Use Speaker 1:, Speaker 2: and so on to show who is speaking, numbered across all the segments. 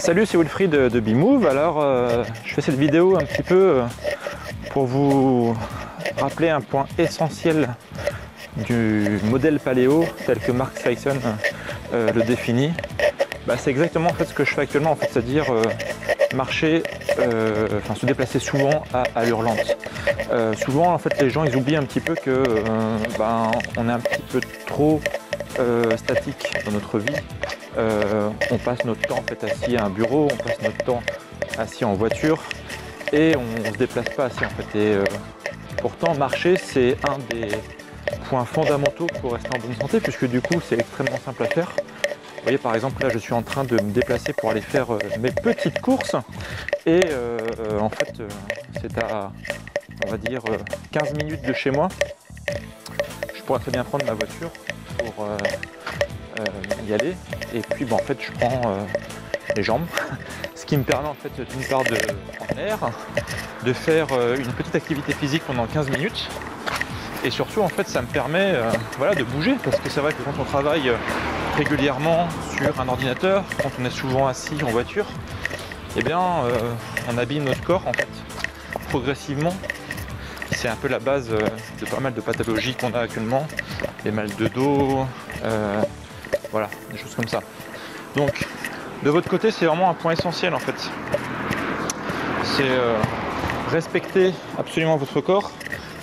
Speaker 1: Salut, c'est Wilfried de Bmove. Alors, je fais cette vidéo un petit peu pour vous rappeler un point essentiel du modèle paléo tel que Mark Sisson le définit. C'est exactement en fait ce que je fais actuellement, en fait, c'est-à-dire marcher, se déplacer souvent à allure lente. Souvent, en fait, les gens ils oublient un petit peu que on est un petit peu trop statique dans notre vie. On passe notre temps en fait assis à un bureau, on passe notre temps assis en voiture et on ne se déplace pas assez en fait. Et pourtant marcher c'est un des points fondamentaux pour rester en bonne santé, puisque du coup c'est extrêmement simple à faire. Vous voyez, par exemple là je suis en train de me déplacer pour aller faire mes petites courses et en fait c'est à on va dire 15 minutes de chez moi. Je pourrais très bien prendre ma voiture pour y aller, et puis en fait je prends les jambes, ce qui me permet en fait d'une part de prendre l'air, de faire une petite activité physique pendant 15 minutes, et surtout en fait ça me permet de bouger, parce que c'est vrai que quand on travaille régulièrement sur un ordinateur, quand on est souvent assis en voiture, on abîme notre corps en fait progressivement. C'est un peu la base de pas mal de pathologies qu'on a actuellement, les mal de dos, voilà, des choses comme ça. Donc, de votre côté, c'est vraiment un point essentiel en fait. C'est respecter absolument votre corps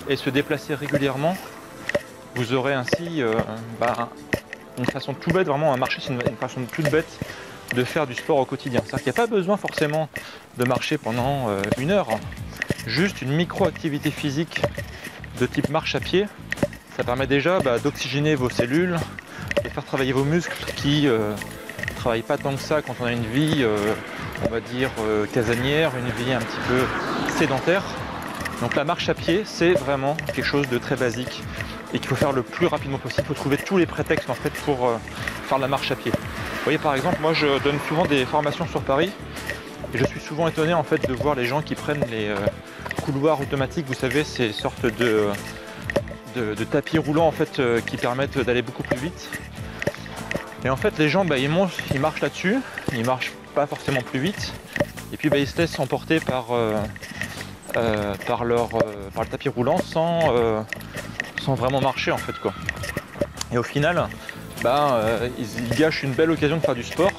Speaker 1: et se déplacer régulièrement. Vous aurez ainsi une façon toute bête, vraiment à marcher, c'est une façon toute bête de faire du sport au quotidien. C'est-à-dire qu'il n'y a pas besoin forcément de marcher pendant une heure. Juste une micro-activité physique de type marche à pied, ça permet déjà d'oxygéner vos cellules et faire travailler vos muscles qui ne travaillent pas tant que ça quand on a une vie, on va dire, casanière, une vie un petit peu sédentaire. Donc la marche à pied, c'est vraiment quelque chose de très basique et qu'il faut faire le plus rapidement possible. Il faut trouver tous les prétextes en fait pour faire la marche à pied. Vous voyez, par exemple, moi je donne souvent des formations sur Paris et je suis souvent étonné en fait de voir les gens qui prennent les couloirs automatiques, vous savez, ces sortes de tapis roulants en fait qui permettent d'aller beaucoup plus vite. Et en fait les gens ils marchent là-dessus, ils marchent pas forcément plus vite, et puis ils se laissent emporter par le tapis roulant sans vraiment marcher en fait quoi. Et au final ils gâchent une belle occasion de faire du sport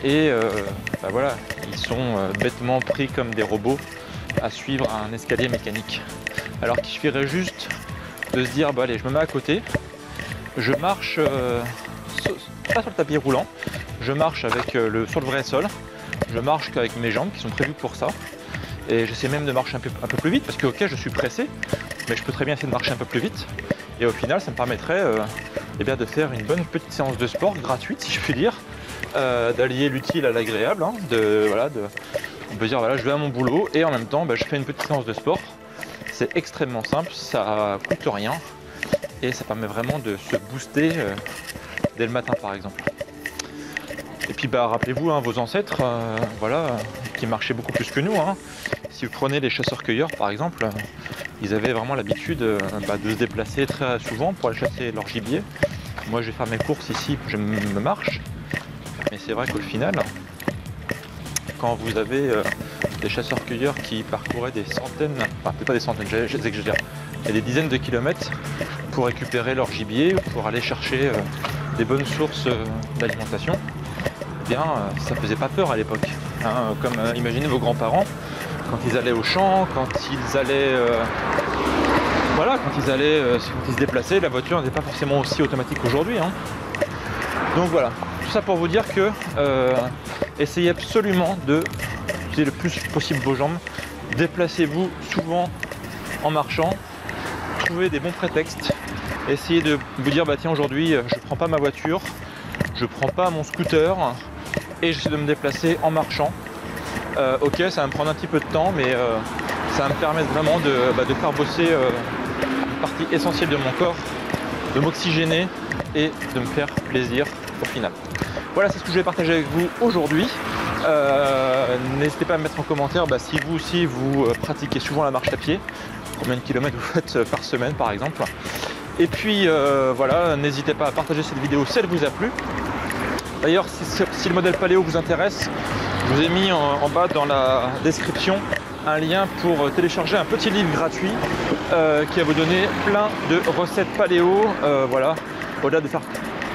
Speaker 1: et ils sont bêtement pris comme des robots à suivre un escalier mécanique. Alors qu'il suffirait juste de se dire allez, je me mets à côté, je marche pas sur le tapis roulant, je marche sur le vrai sol, je marche qu'avec mes jambes qui sont prévues pour ça, et j'essaie même de marcher un peu plus vite, parce que ok je suis pressé, mais je peux très bien essayer de marcher un peu plus vite, et au final ça me permettrait de faire une bonne petite séance de sport gratuite si je puis dire, d'allier l'utile à l'agréable, on peut dire je vais à mon boulot et en même temps je fais une petite séance de sport. C'est extrêmement simple, ça coûte rien et ça permet vraiment de se booster dès le matin par exemple. Et puis rappelez-vous vos ancêtres qui marchaient beaucoup plus que nous. Si vous prenez les chasseurs-cueilleurs par exemple, ils avaient vraiment l'habitude de se déplacer très souvent pour aller chasser leur gibier. Moi je vais faire mes courses ici, je me marche, mais c'est vrai qu'au final, quand vous avez des chasseurs-cueilleurs qui parcouraient des centaines, peut-être pas des centaines, j'exagère, il y a des dizaines de kilomètres pour récupérer leur gibier, pour aller chercher des bonnes sources d'alimentation, ça faisait pas peur à l'époque. Comme imaginez vos grands-parents, quand ils allaient au champ, quand ils allaient quand ils se déplaçaient, la voiture n'était pas forcément aussi automatique qu'aujourd'hui. Donc voilà, tout ça pour vous dire que essayez absolument de utiliser le plus possible vos jambes, déplacez-vous souvent en marchant, trouvez des bons prétextes, essayez de vous dire tiens aujourd'hui je prends pas ma voiture, je prends pas mon scooter et j'essaie de me déplacer en marchant. Ok, ça va me prendre un petit peu de temps, mais ça va me permettre vraiment de faire bosser une partie essentielle de mon corps, de m'oxygéner et de me faire plaisir au final. Voilà, c'est ce que je vais partager avec vous aujourd'hui. N'hésitez pas à me mettre en commentaire si vous aussi vous pratiquez souvent la marche à pied, combien de kilomètres vous faites par semaine par exemple. Et puis n'hésitez pas à partager cette vidéo si elle vous a plu. D'ailleurs, si le modèle paléo vous intéresse, je vous ai mis en bas dans la description un lien pour télécharger un petit livre gratuit qui va vous donner plein de recettes paléo. Voilà, au-delà de faire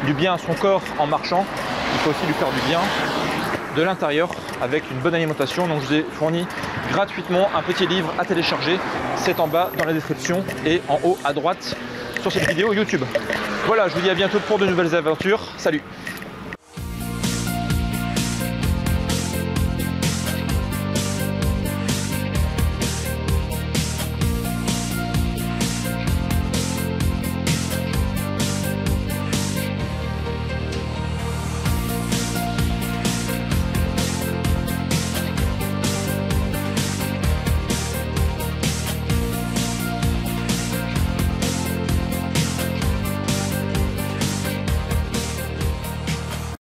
Speaker 1: du bien à son corps en marchant, il faut aussi lui faire du bien de l'intérieur avec une bonne alimentation. Donc je vous ai fourni gratuitement un petit livre à télécharger. C'est en bas dans la description et en haut à droite sur cette vidéo YouTube. Voilà, je vous dis à bientôt pour de nouvelles aventures. Salut!